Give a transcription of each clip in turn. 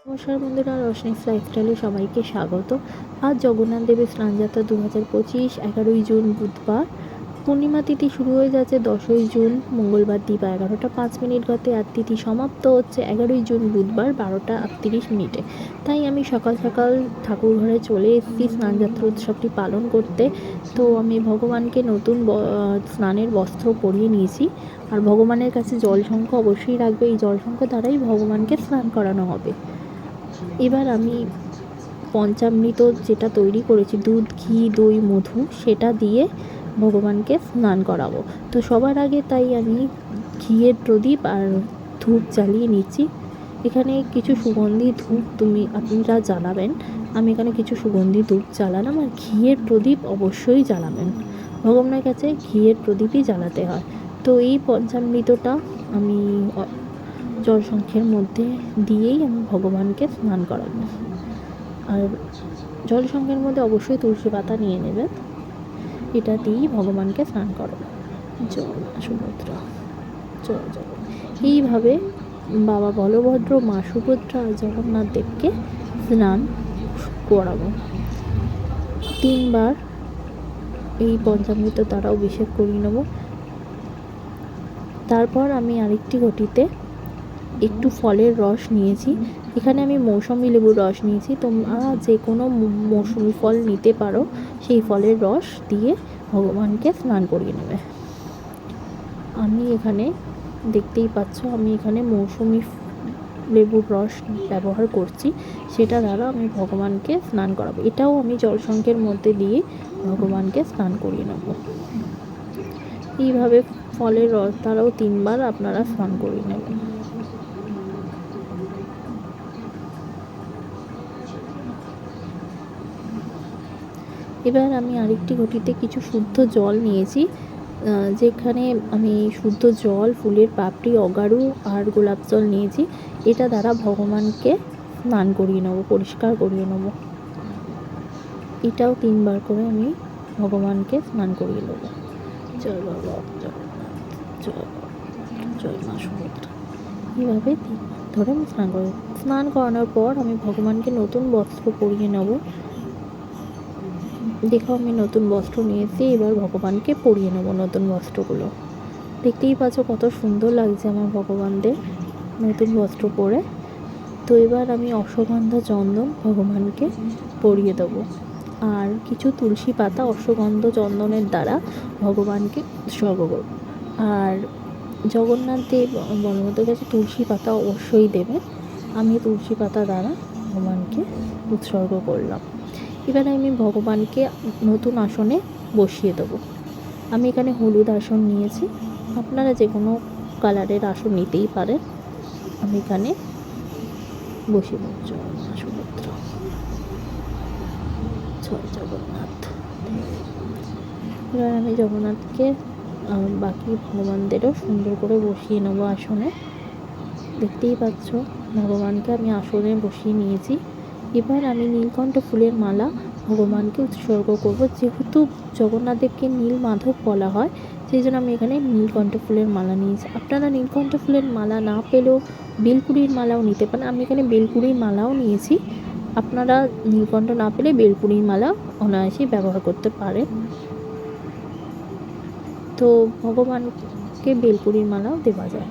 নমস্কার বন্ধুরা, রোশনিস লাইফস্টাইলে সবাইকে স্বাগত। আজ জগন্নাথ দেবের স্নানযাত্রা 2025, 11ই জুন বুধবার। পূর্ণিমা তিথি শুরু হয়ে যাচ্ছে 10ই জুন মঙ্গলবার দিবা 11টা 5 গতে, আর তিথি সমাপ্ত হচ্ছে 11ই জুন বুধবার 12টা 38। তাই আমি সকাল সকাল ঠাকুর ঘরে চলে এসেছি স্নানযাত্রা উৎসবটি পালন করতে। তো আমি ভগবানকে নতুন স্নানের বস্ত্র পরিয়ে নিয়েছি, আর ভগবানের কাছে জলশঙ্খ অবশ্যই রাখবে। এই জলশঙ্খ দ্বারাই ভগবানকে স্নান করানো হবে। এবার আমি পঞ্চামৃত যেটা তৈরি করেছি, দুধ, ঘি, দই, মধু, সেটা দিয়ে ভগবানকে স্নান করাবো। তো সবার আগে তাই আমি ঘিয়ের প্রদীপ আর ধূপ জ্বালিয়ে নিচ্ছি। এখানে কিছু সুগন্ধি ধূপ আপনারা জ্বালাবেন। আমি এখানে কিছু সুগন্ধি ধূপ জ্বালালাম, আর ঘিয়ের প্রদীপ অবশ্যই জ্বালাবেন। ভগবানের কাছে ঘিয়ের প্রদীপই জ্বালাতে হয়। তো এই পঞ্চামৃতটা আমি জলশঙ্খের মধ্যে দিয়েই আমি ভগবানকে স্নান করাবো। আর জলশঙ্খের মধ্যে অবশ্যই তুলসী পাতা নিয়ে নেবেন। এটা দিয়েই ভগবানকে স্নান করাবো। জয় মা সুভদ্রা, জয় জগন্নাথ। এইভাবে বাবা বলভদ্র, মা সুভদ্রা আর জগন্নাথ দেবকে স্নান করাবো। 3বার এই পঞ্চামৃত দ্বারা অভিষেক করিয়ে নেব। তারপর আমি আরেকটি ঘটিতে একটু ফলের রস নিয়েছি। এখানে আমি মৌসুমি লেবুর রস নিয়েছি, তোমরা যে কোনো মৌসুমি ফল নিতে পারো। সেই ফলের রস দিয়ে ভগবানকে স্নান করিয়ে নেবে। আমি এখানে দেখতেই পাচ্ছ, আমি এখানে মৌসুমি লেবুর রস ব্যবহার করছি, সেটা দ্বারা আমি ভগবানকে স্নান করাবো। এটাও আমি জলশঙ্খের মধ্যে দিয়ে ভগবানকে স্নান করিয়ে নেব। এইভাবে ফলের রস দ্বারাও 3বার আপনারা স্নান করিয়ে নেবেন। এবার আমি আরেকটি ঘটিতে কিছু শুদ্ধ জল নিয়েছি, যেখানে আমি শুদ্ধ জল, ফুলের পাপড়ি, অগারু আর গোলাপ জল নিয়েছি। এটা দ্বারা ভগবানকে স্নান করিয়ে নেব, পরিষ্কার করিয়ে নেব। এটাও 3বার করে আমি ভগবানকে স্নান করিয়ে নেব। জয় বাবা জগন্নাথ, জয় জয় মা সুভদ্রা। এইভাবে 3বার ধরে আমি স্নান করব। স্নান করানোর পর আমি ভগবানকে নতুন বস্ত্র পরিয়ে নেব। দেখো, আমি নতুন বস্ত্র নিয়েছি। এবার ভগবানকে পরিয়ে নেব নতুন বস্ত্রগুলো। দেখতেই পাচ্ছ কত সুন্দর লাগছে আমার ভগবানদের নতুন বস্ত্র পরে। তো এবার আমি অশ্বগন্ধা চন্দন ভগবানকে পরিয়ে দেবো, আর কিছু তুলসী পাতা অশ্বগন্ধ চন্দনের দ্বারা ভগবানকে উৎসর্গ করব। আর জগন্নাথ দেব বলভদ্রের কাছে তুলসী পাতা অবশ্যই দেবে। আমি তুলসী পাতা দ্বারা ভগবানকে উৎসর্গ করলাম। এবার আমি ভগবানকে নতুন আসনে বসিয়ে দেবো। আমি এখানে হলুদ আসন নিয়েছি, আপনারা যে কোনো কালারের আসন নিতেই পারেন। আমি এখানে বসিয়ে দেবো। জয় মা সুভদ্রা, জয় জগন্নাথ। এবার আমি জগন্নাথকে বাকি ভগবানদেরও সুন্দর করে বসিয়ে নেবো আসনে। দেখতেই পাচ্ছ ভগবানকে আমি আসনে বসিয়ে নিয়েছি। এবার আমি নীলকণ্ঠ ফুলের মালা ভগবানকে উৎসর্গ করব। যেহেতু জগন্নাথ দেবকে নীল মাধব বলা হয়, সেই জন্য আমি এখানে নীলকণ্ঠ ফুলের মালা নিয়েছি। আপনারা নীলকণ্ঠ ফুলের মালা না পেলেও বেলকুড়ির মালাও নিতে পারেন। আমি এখানে বেলকুড়ির মালাও নিয়েছি। আপনারা নীলকণ্ঠ না পেলে বেলকুড়ির মালা অনায়াসেই ব্যবহার করতে পারেন। তো ভগবানকে বেলকুড়ির মালাও দেওয়া যায়।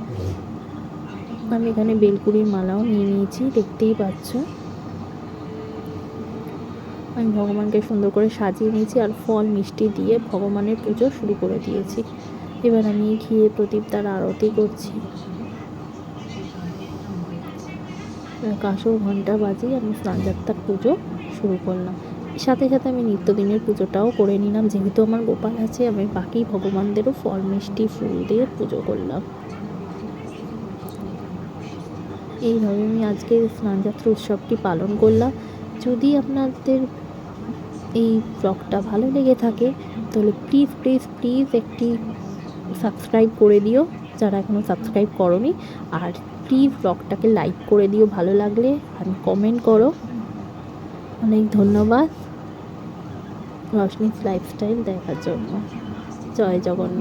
আমি এখানে বেলকুড়ির মালাও নিয়ে নিয়েছি, দেখতেই পাচ্ছ। আমি ভগবানকে সুন্দর করে সাজিয়ে নিয়েছি, আর ফল মিষ্টি দিয়ে ভগবানের পুজো শুরু করে দিয়েছি। এবার আমি ঘিয়ের প্রদীপ দ্বারা আরতি করছি। কাঁসর ঘণ্টা বাজিয়ে আমি স্নানযাত্রার পুজো শুরু করলাম। সাথে সাথে আমি নিত্যদিনের পুজোটাও করে নিলাম। যেহেতু আমার গোপাল আছে, আমি বাকি ভগবানদেরও ফল মিষ্টি ফুল দিয়ে পুজো করলাম। এইভাবে আমি আজকে স্নানযাত্রা উৎসবটি পালন করলাম। যদি আপনাদের এই ব্লগটা ভালো লেগে থাকে তাহলে প্লিজ প্লিজ প্লিজ একটি সাবস্ক্রাইব করে দিও, যারা এখনও সাবস্ক্রাইব করোনি। আর প্লিজ ব্লগটাকে লাইক করে দিও ভালো লাগলে, আর কমেন্ট করো। অনেক ধন্যবাদ রোশনিস লাইফস্টাইল দেখার জন্য। জয় জগন্নাথ।